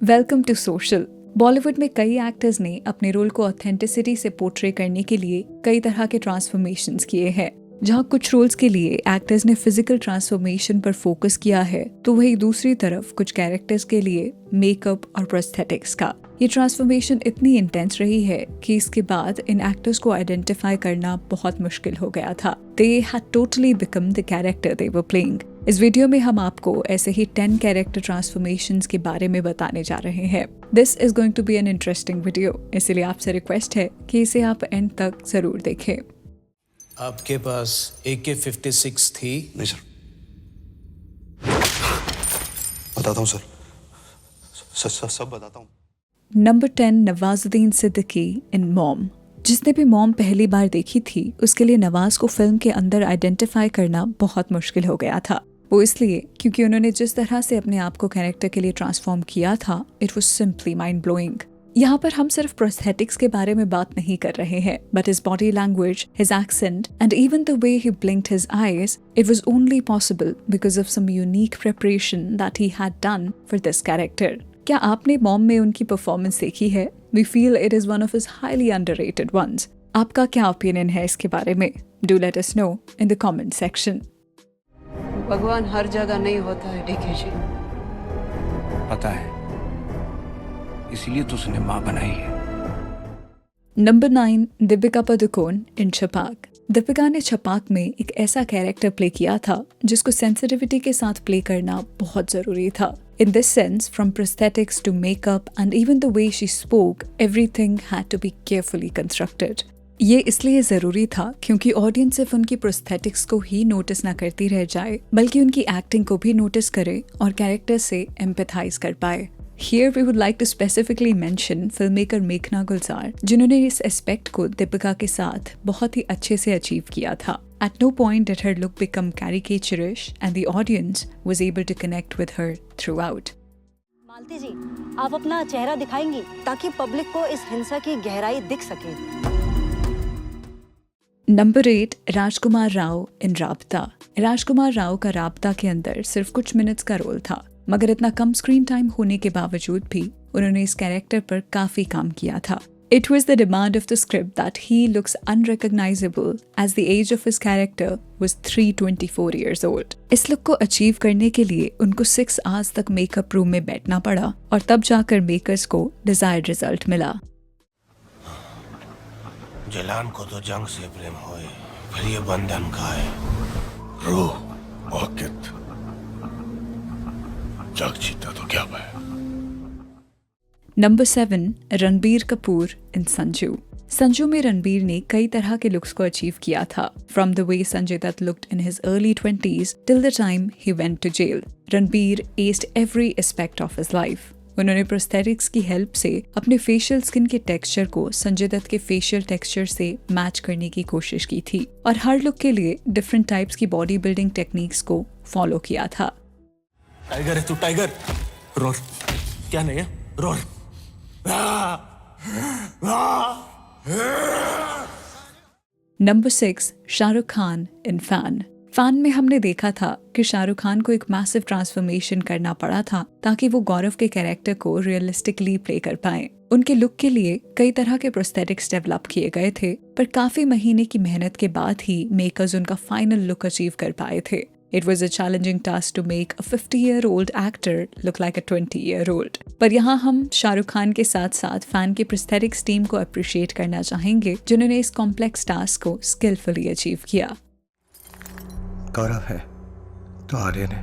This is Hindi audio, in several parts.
Welcome to social. बॉलीवुड में कई एक्टर्स ने अपने रोल को ऑथेंटिसिटी से पोर्ट्रे करने के लिए कई तरह के ट्रांसफॉर्मेशंस किए हैं। जहां कुछ रोल्स के लिए एक्टर्स ने फिजिकल ट्रांसफॉर्मेशन पर फोकस किया है, तो वहीं दूसरी तरफ कुछ कैरेक्टर्स के लिए मेकअप और प्रोस्थेटिक्स का। ये ट्रांसफॉर्मेशन इतनी इंटेंस रही है कि इसके बाद इन एक्टर्स को आइडेंटिफाई करना बहुत मुश्किल हो गया था। They had totally become the character they were playing. इस वीडियो में हम आपको ऐसे ही 10 कैरेक्टर ट्रांसफॉर्मेशंस के बारे में बताने जा रहे हैं। This is going to be an interesting video, इसलिए आपसे रिक्वेस्ट है कि इसे आप एंड तक जरूर देखें। आपके पास AK-56 थी? नहीं सर। बताता हूँ सर, सब बताता हूँ। नंबर 10, नवाजुद्दीन सिद्दीकी इन मॉम। जिसने भी मॉम पहली बार देखी थी, उसके लिए नवाज को फिल्म के अंदर आइडेंटिफाई करना बहुत मुश्किल हो गया था। वो इसलिए क्योंकि उन्होंने जिस तरह से अपने आप को कैरेक्टर के लिए ट्रांसफॉर्म किया था, it was simply mind blowing. यहाँ पर हम सिर्फ प्रोस्थेटिक्स के बारे में बात नहीं कर रहे हैं, but his body language, his accent and even the way he blinked his eyes, it was only possible because of some unique preparation that he had done for this character. क्या आपने मॉम में उनकी परफॉर्मेंस देखी है? We feel it is one of his highly underrated ones. आपका क्या ओपिनियन है इसके बारे में? Do let us know in the comment section. भगवान हर जगह नहीं होता है डीके जी। पता है, इसीलिए तो उसने माँ बनाई है। नंबर 9, दीपिका पादुकोण इन छपाक। दीपिका ने छपाक में एक ऐसा कैरेक्टर प्ले किया था जिसको सेंसिटिविटी के साथ प्ले करना बहुत जरूरी था। In this sense, from prosthetics to makeup and even the way she spoke, everything had to be carefully constructed. ये इसलिए जरूरी था क्योंकि ऑडियंस सिर्फ उनकी प्रोस्थेटिक्स को ही नोटिस ना करती रह जाए, बल्कि उनकी एक्टिंग को भी नोटिस करे और कैरेक्टर से एम्पैथाइज कर पाए। Here we would like to specifically mention filmmaker मेघना गुलजार, जिन्होंने इस एस्पेक्ट को दीपिका के साथ बहुत ही अच्छे से अचीव किया था। At no point did her look become caricaturish and the audience was able to connect with her throughout. मालती जी, आप अपना चेहरा दिखाएंगी ताकि पब्लिक को इस हिंसा की गहराई दिख सके। नंबर 8, राजकुमार राव इन राबता। राजकुमार राव का राबता के अंदर सिर्फ कुछ मिनट्स का रोल था, मगर इतना कम स्क्रीन टाइम होने के बावजूद भी उन्होंने इस कैरेक्टर पर काफी काम किया था। It was the demand of the script that he looks unrecognizable as the age of his character was 324 years old. इस लुक को अचीव करने के लिए उनको 6 आवर्स तक मेकअप रूम में बैठना पड़ा और तब जाकर मेकर्स को डिजायर्ड रिजल्ट मिला। जलान को तो जंग से प्रेम होए, फिर ये बंधन का है। रूह औकित जग जीता तो क्या है। नंबर 7, रणबीर कपूर इन संजू। संजू में रणबीर ने कई तरह के लुक्स को अचीव किया था, from the way Sanjay Dutt looked in his early 20s till the time he went to jail. Ranbir aced every aspect of his life. उन्होंने प्रोस्थेटिक्स की हेल्प से अपने फेशियल स्किन के टेक्सचर को संजय दत्त के फेशियल टेक्सचर से मैच करने की कोशिश की थी और हर लुक के लिए डिफरेंट टाइप्स की बॉडी बिल्डिंग टेक्निक्स को फॉलो किया था। टाइगर है तू, टाइगर। रोर। क्या नहीं है? रोर। नंबर 6, शाहरुख खान इन फैन। फैन में हमने देखा था कि शाहरुख खान को एक मैसिव ट्रांसफॉर्मेशन करना पड़ा था ताकि वो गौरव के कैरेक्टर को रियलिस्टिकली प्ले कर पाए। उनके लुक के लिए कई तरह के प्रोस्थेटिक्स डेवलप किए गए थे, पर काफी महीने की मेहनत के बाद ही मेकर्स उनका फाइनल लुक अचीव कर पाए थे। It was a challenging task to make a 50-year-old actor look like a 20-year-old. पर यहाँ हम शाहरुख खान के साथ साथ फैन की प्रोस्थेटिक्स टीम को अप्रिशिएट करना चाहेंगे, जिन्होंने इस कॉम्प्लेक्स टास्क को स्किलफुली अचीव किया। गौरव है तो आर्यन है,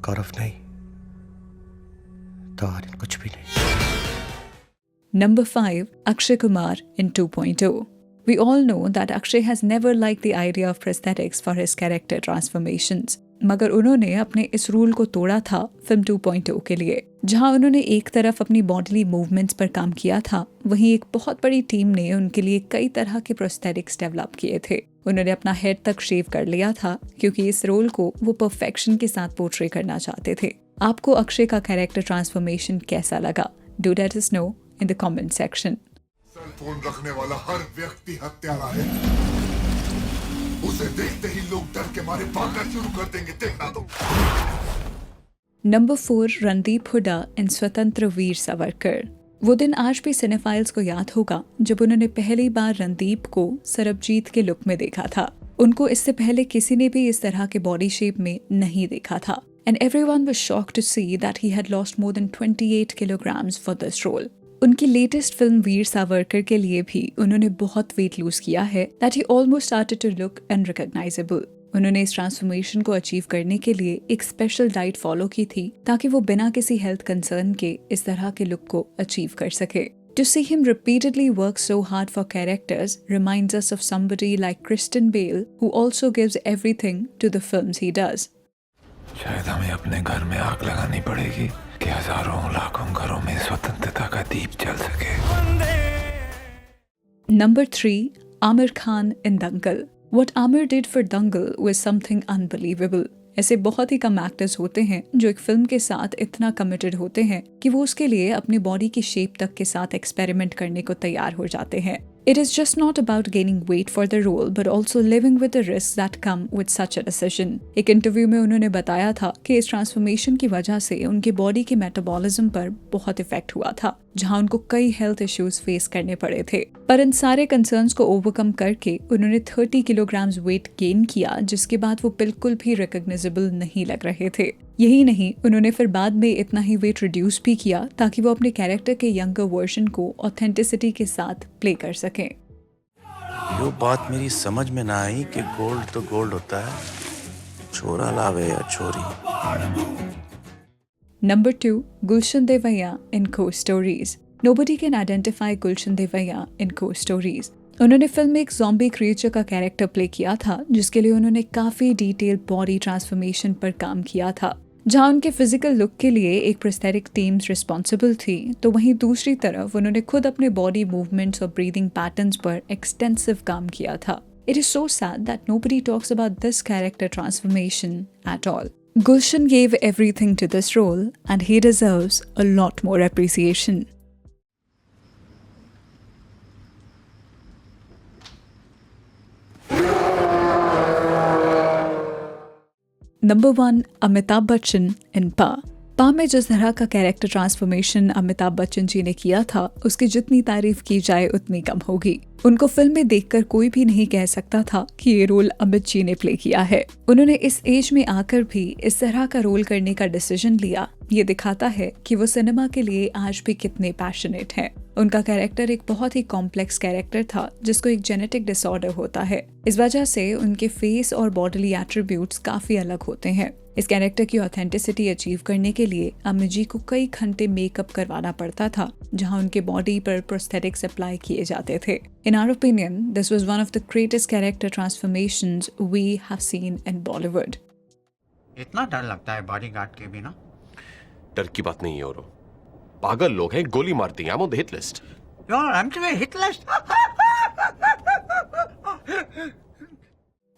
गौरव नहीं तो आर्यन कुछ भी नहीं। Number 5, Akshay Kumar in 2.0। We all know that Akshay has never liked the idea of prosthetics for his character transformations. मगर उन्होंने अपने इस रूल को तोड़ा था फिल्म 2.0 के लिए, जहां उन्होंने एक तरफ अपनी बॉडीली मूवमेंट्स पर काम किया था, वहीं एक बहुत बड़ी टीम ने उनके लिए कई तरह के प्रोस्थेटिक्स डेवलप किए थे। उन्होंने अपना हेड तक शेव कर लिया था क्योंकि इस रोल को वो परफेक्शन के साथ पोर्ट्रे करना चाहते थे। आपको अक्षय का कैरेक्टर ट्रांसफॉर्मेशन कैसा लगा? Do let us know in the comment section. Cell phone रखने वाला हर व्यक्ति हत्यारा है। उसे देखते ही लोग डर के मारे भागना शुरू कर देंगे, देखना तो। नंबर 4, रणदीप हुड्डा इन स्वतंत्र वीर सावरकर। वो दिन आज भी सिनेफाइल्स को याद होगा जब उन्होंने पहली बार रणदीप को सरबजीत के लुक में देखा था। उनको इससे पहले किसी ने भी इस तरह के बॉडी शेप में नहीं देखा था। And everyone was shocked to see that he had lost more than 28 kilograms for this role. उनकी लेटेस्ट फिल्म वीर सावरकर के लिए भी उन्होंने बहुत वेट लूज किया है that he almost started to look unrecognizable. उन्होंने इस ट्रांसफॉर्मेशन को अचीव करने के लिए एक स्पेशल डाइट फॉलो की थी ताकि वो बिना किसी हेल्थ कंसर्न के इस तरह के लुक को अचीव कर सके। To see him repeatedly work so hard for characters reminds us of somebody like Christian Bale, who also gives everything to the films he does. शायद हमें अपने घर में आग लगानी पड़ेगी कि हजारों लाखों घरों में स्वतंत्रता का दीप जल सके। Number 3, Amir Khan in Dangal. What Amir did for Dangal was something unbelievable. ऐसे बहुत ही कम एक्टर्स होते हैं जो एक फिल्म के साथ इतना कमिटेड होते हैं कि वो उसके लिए अपनी बॉडी की शेप तक के साथ एक्सपेरिमेंट करने को तैयार हो जाते हैं। It is just not about gaining weight for the role, but also living with the risks that come with such a decision. एक इंटरव्यू में उन्होंने बताया था कि इस ट्रांसफॉर्मेशन की वजह से उनकी बॉडी के मेटाबॉलिज्म पर बहुत इफेक्ट हुआ था, जहां उनको कई हेल्थ इश्यूज फेस करने पड़े थे। पर इन सारे कंसर्न्स को ओवरकम करके उन्होंने 30 किलोग्राम्स वेट गेन किया, जिसके बाद वो बिल्कुल भी रिकॉग्नाइजेबल नहीं लग रहे थे। यही नहीं, उन्होंने फिर बाद में इतना ही वेट रिड्यूस भी किया ताकि वो अपने कैरेक्टर के यंगर वर्जन को ऑथेंटिसिटी के साथ प्ले कर सकें। यो बात मेरी समझ में ना आई कि गोल्ड तो गोल्ड होता है, छोरा लावे या छोरी। Number 2, Gulshan Devaya in Co-Stories. Nobody can identify Gulshan Devaya in Co-Stories. उन्होंने फिल्म में एक ज़ॉम्बी क्रिएचर का कैरेक्टर प्ले किया था, जिसके लिए उन्होंने काफ़ी डिटेल बॉडी ट्रांसफॉर्मेशन पर काम किया था। जहां उनके फिजिकल लुक के लिए एक प्रोस्थेटिक टीम्स रिस्पॉन्सिबल थी, तो वहीं दूसरी तरफ उन्होंने खुद अपने बॉडी मूवमेंट्स और ब्रीदिंग पैटर्न्स पर एक्सटेंसिव काम किया था। It is so sad that nobody talks about this character transformation at all. Gulshan gave everything to this role and he deserves a lot more appreciation. Number 1, Amitabh Bachchan in Pa. पा में जिस तरह का कैरेक्टर ट्रांसफॉर्मेशन अमिताभ बच्चन जी ने किया था, उसकी जितनी तारीफ की जाए उतनी कम होगी। उनको फिल्म में देखकर कोई भी नहीं कह सकता था कि ये रोल अमित जी ने प्ले किया है। उन्होंने इस एज में आकर भी इस तरह का रोल करने का डिसीजन लिया। ये दिखाता है कि वो सिनेमा के लिए आज भी कितने पैशनेट हैं। उनका कैरेक्टर एक बहुत ही कॉम्प्लेक्स कैरेक्टर था, जिसको एक जेनेटिक डिसऑर्डर होता है। इस वजह से उनके फेस और बॉडीली एट्रीब्यूट्स काफी अलग होते हैं। इस कैरेक्टर की ऑथेंटिसिटी अचीव करने के लिए अमित जी को कई घंटे मेकअप करवाना पड़ता था, जहां उनके बॉडी पर प्रोस्थेटिक्स अप्लाई किए जाते थे। In our opinion, this was one of the greatest character transformations we have seen in Bollywood. इतना डर लगता है बॉडीगार्ड के बिना? डर की बात नहीं है औरो, पागल लोग हैं, गोली मारती हैं। I'm on the hit list. I'm to a hit list.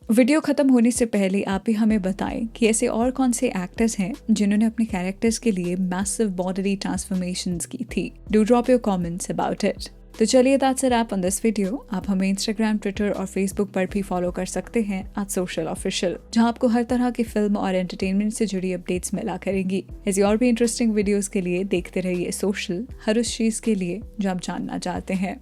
Video खत्म होने से पहले आप ही हमें बताएं कि ऐसे और कौन से एक्टर्स हैं जिन्होंने अपने कैरेक्टर्स के लिए मैसिव बॉडी ट्रांसफॉर्मेशंस की थी। Do drop your comments about it. तो चलिए, that's a wrap on this video. आप हमें इंस्टाग्राम, ट्विटर और फेसबुक पर भी फॉलो कर सकते हैं @socialofficial, जहां आपको हर तरह की फिल्म और एंटरटेनमेंट से जुड़ी अपडेट्स मिला करेंगी। ऐसी और भी इंटरेस्टिंग वीडियोस के लिए देखते रहिए सोशल, हर उस चीज के लिए जो आप जानना चाहते हैं।